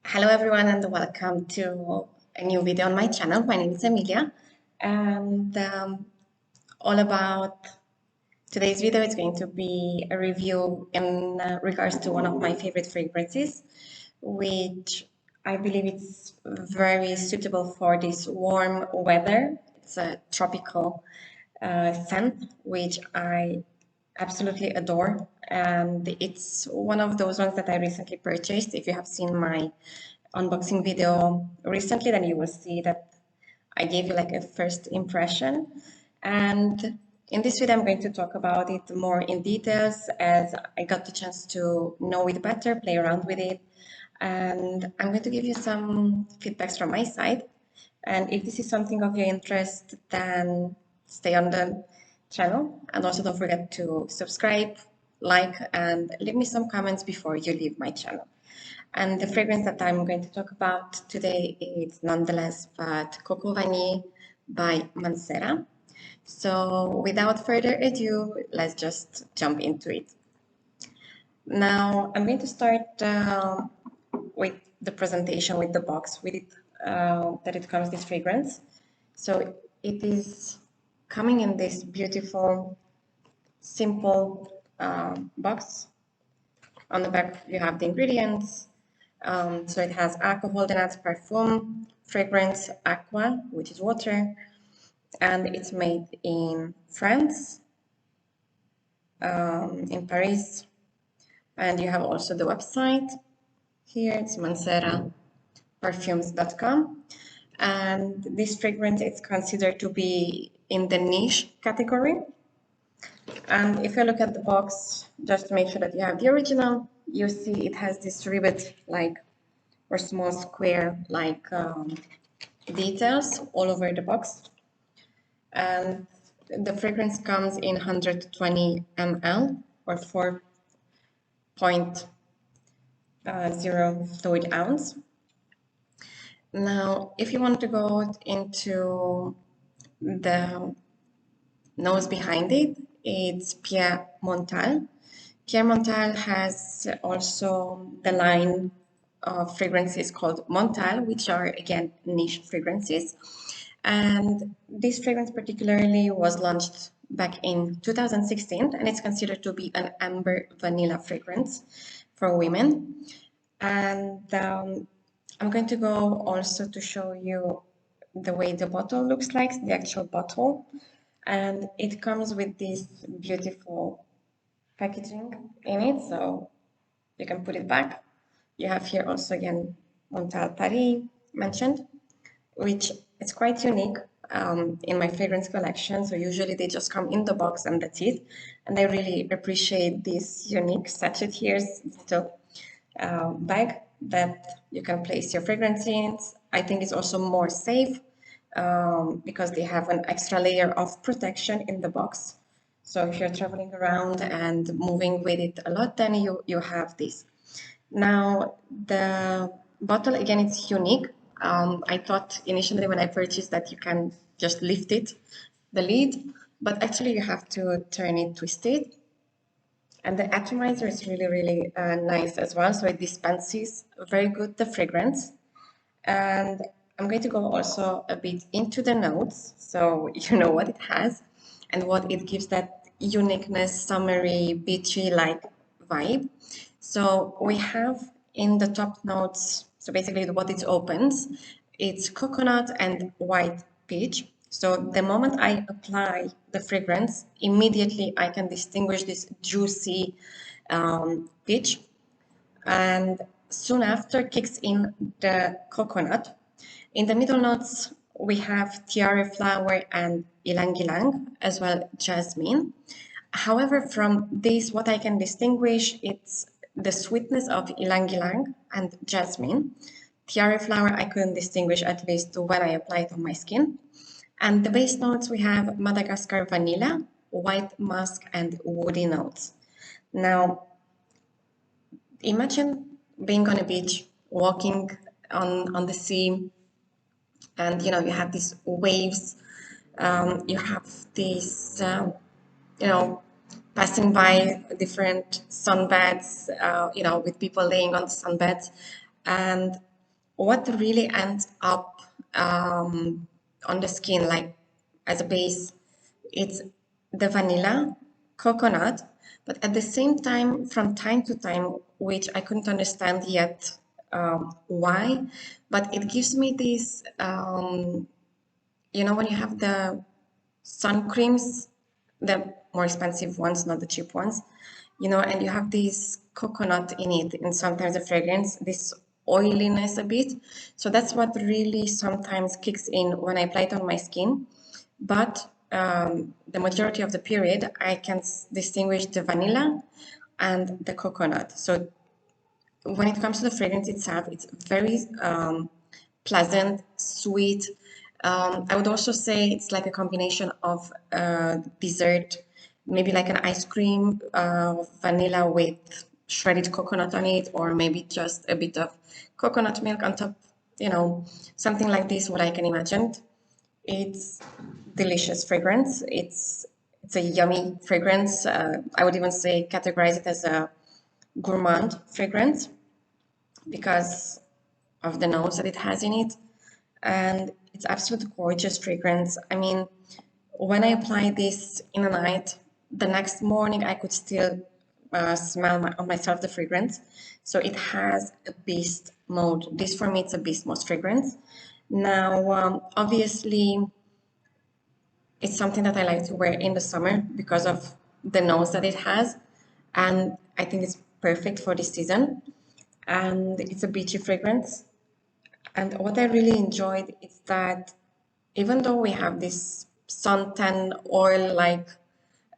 Hello everyone and welcome to a new video on my channel. My name is Emilia and all about today's video is going to be a review in regards to one of my favorite fragrances, which I believe it's very suitable for this warm weather. It's a tropical scent, which I absolutely adore. And it's one of those ones that I recently purchased. If you have seen my unboxing video recently, then you will see that I gave you like a first impression. And in this video, I'm going to talk about it more in details as I got the chance to know it better, play around with it. And I'm going to give you some feedbacks from my side. And if this is something of your interest, then stay on the channel. And also don't forget to subscribe, like, and leave me some comments before you leave my channel. And the fragrance that I'm going to talk about today is nonetheless but Coco Vanille by Mancera. So without further ado, let's just jump into it. Now I'm going to start with the presentation with the box with it that it comes this fragrance. So it is coming in this beautiful, simple box. On the back you have the ingredients. So it has alcohol, denotes perfume, fragrance, aqua, which is water, and it's made in France, in Paris. And you have also the website here. It's manceraperfumes.com. And this fragrance is considered to be in the niche category. And if you look at the box, just to make sure that you have the original, you see it has this ribbon like or small square like details all over the box. And the fragrance comes in 120 ml or 4.0 fluid ounce. Now, if you want to go into the nose behind it, it's Pierre Montal. Pierre Montal has also the line of fragrances called Montal, which are again niche fragrances. And this fragrance particularly was launched back in 2016, and it's considered to be an amber vanilla fragrance for women. And I'm going to go also to show you the way the bottle looks like, the actual bottle. And it comes with this beautiful packaging in it, so you can put it back. You have here also again Montal Paris mentioned, which is quite unique in my fragrance collection. So usually they just come in the box and that's it. And I really appreciate this unique sachet here, little bag that you can place your fragrance in. I think it's also more safe because they have an extra layer of protection in the box. So if you're traveling around and moving with it a lot, then you have this. Now, the bottle, again, it's unique. I thought initially when I purchased that you can just lift it, the lid, but actually you have to turn it, twist it. And the atomizer is really, really nice as well. So it dispenses very good the fragrance. And I'm going to go also a bit into the notes, so you know what it has and what it gives that uniqueness, summery, beachy-like vibe. So we have in the top notes, so basically what it opens, it's coconut and white peach. So the moment I apply the fragrance, immediately I can distinguish this juicy peach. And soon after kicks in the coconut. In the middle notes, we have tiare flower and ylang ylang, as well jasmine. However, from this, what I can distinguish, it's the sweetness of ylang ylang and jasmine. Tiare flower, I couldn't distinguish at least when I apply it on my skin. And the base notes, we have Madagascar vanilla, white musk, and woody notes. Now, imagine being on a beach, walking on the sea, and you know you have these waves, you have these you know passing by different sunbeds, you know, with people laying on the sunbeds, and what really ends up on the skin, like as a base, it's the vanilla, coconut, but at the same time to time, which I couldn't understand yet why, but it gives me this, when you have the sun creams, the more expensive ones, not the cheap ones, and you have this coconut in it, and sometimes the fragrance, this oiliness a bit. So that's what really sometimes kicks in when I apply it on my skin. But the majority of the period, I can distinguish the vanilla and the coconut. So when it comes to the fragrance itself, it's very pleasant, sweet. I would also say it's like a combination of dessert, maybe like an ice cream, vanilla with shredded coconut on it, or maybe just a bit of coconut milk on top, something like this, what I can imagine. It's delicious fragrance. It's a yummy fragrance. I would even say categorize it as a gourmand fragrance because of the notes that it has in it. And it's absolutely gorgeous fragrance. I mean, when I apply this in the night, the next morning I could still smell on myself the fragrance. So it has a beast mode. This for me, it's a beast mode fragrance. Now, obviously, it's something that I like to wear in the summer because of the nose that it has. And I think it's perfect for this season. And it's a beachy fragrance. And what I really enjoyed is that even though we have this suntan oil like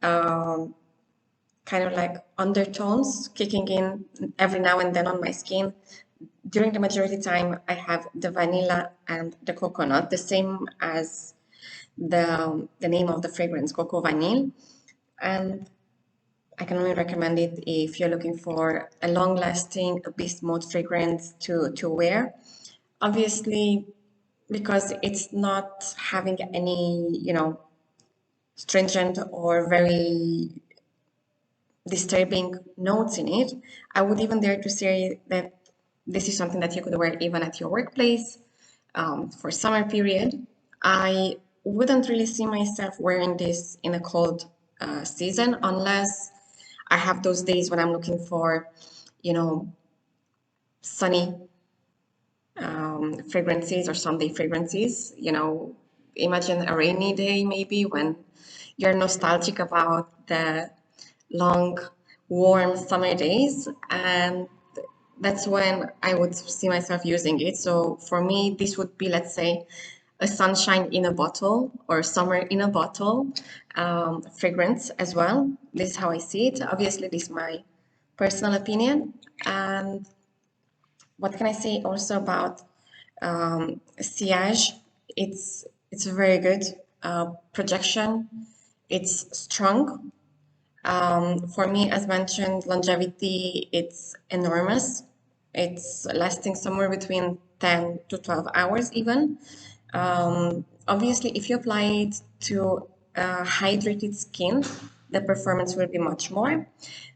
kind of like undertones kicking in every now and then on my skin, during the majority of the time I have the vanilla and the coconut, the same as the name of the fragrance, Coco Vanille. And I can only recommend it if you're looking for a long-lasting, beast mode fragrance to wear. Obviously, because it's not having any, stringent or very disturbing notes in it, I would even dare to say that this is something that you could wear even at your workplace for summer period. I wouldn't really see myself wearing this in a cold season unless I have those days when I'm looking for, sunny fragrances or Sunday fragrances. Imagine a rainy day maybe when you're nostalgic about the long, warm summer days, and that's when I would see myself using it. So for me, this would be, let's say, a sunshine in a bottle or summer in a bottle fragrance as well. This is how I see it. Obviously, this is my personal opinion. And what can I say also about sillage? It's a very good projection. It's strong. For me, as mentioned, longevity, it's enormous. It's lasting somewhere between 10 to 12 hours even. Obviously, if you apply it to hydrated skin, the performance will be much more.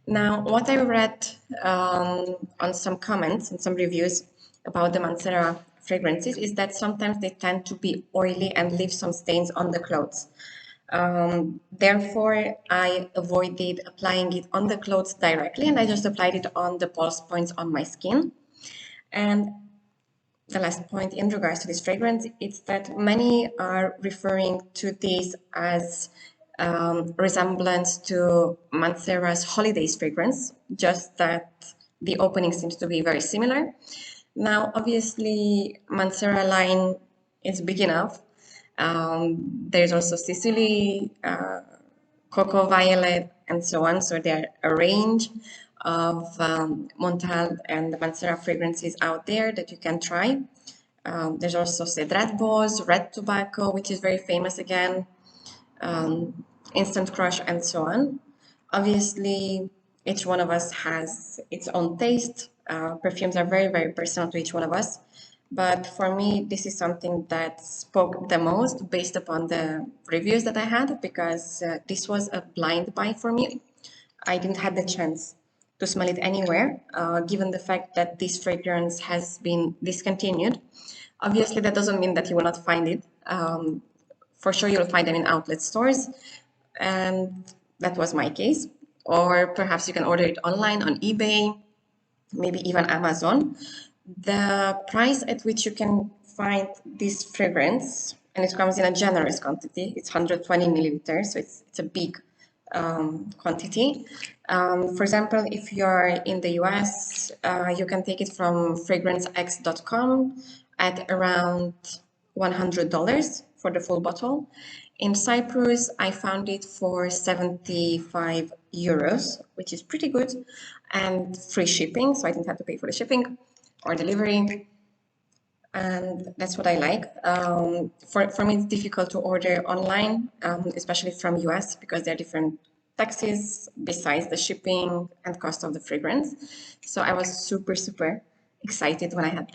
Now, what I read on some comments and some reviews about the Mancera fragrances is that sometimes they tend to be oily and leave some stains on the clothes. Therefore, I avoided applying it on the clothes directly, and I just applied it on the pulse points on my skin. And the last point in regards to this fragrance, it's that many are referring to this as resemblance to Mancera's Holidays fragrance, just that the opening seems to be very similar. Now, obviously, Mancera line is big enough. There's also Sicily, Coco Violet, and so on. So there are a range of Montal and Mancera fragrances out there that you can try. There's also Cedrat Boz, Red Tobacco, which is very famous again, Instant Crush, and so on. Obviously, each one of us has its own taste. Perfumes are very, very personal to each one of us. But for me, this is something that spoke the most based upon the reviews that I had, because this was a blind buy for me. I didn't have the chance to smell it anywhere, given the fact that this fragrance has been discontinued. Obviously, that doesn't mean that you will not find it. For sure, you'll find them in outlet stores, and that was my case. Or perhaps you can order it online on eBay, maybe even Amazon. The price at which you can find this fragrance, and it comes in a generous quantity, it's 120 milliliters, so it's a big quantity. For example, if you're in the US, you can take it from fragrancex.com at around $100 for the full bottle. In Cyprus, I found it for 75 euros, which is pretty good, and free shipping, so I didn't have to pay for the shipping or delivery. And that's what I like. For me, it's difficult to order online, especially from US, because there are different taxes besides the shipping and cost of the fragrance. So I was super excited when I had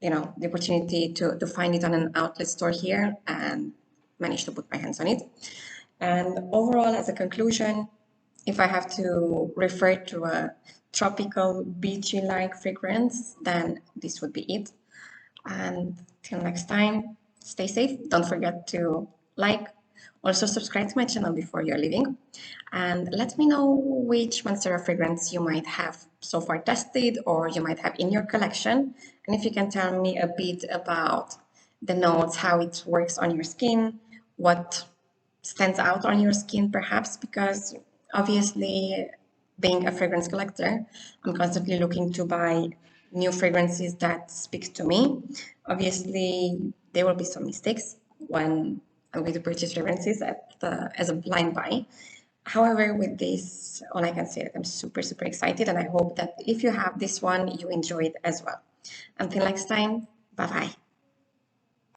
the opportunity to find it on an outlet store here and managed to put my hands on it. And overall, as a conclusion, if I have to refer to a tropical, beachy-like fragrance, then this would be it. And till next time, stay safe. Don't forget to like, also subscribe to my channel before you're leaving. And let me know which Mancera fragrance you might have so far tested or you might have in your collection. And if you can tell me a bit about the notes, how it works on your skin, what stands out on your skin perhaps, because obviously being a fragrance collector, I'm constantly looking to buy new fragrances that speak to me. Obviously, there will be some mistakes when I'm going to purchase fragrances as a blind buy. However, with this, all I can say that I'm super excited, and I hope that if you have this one, you enjoy it as well. Until next time, bye bye.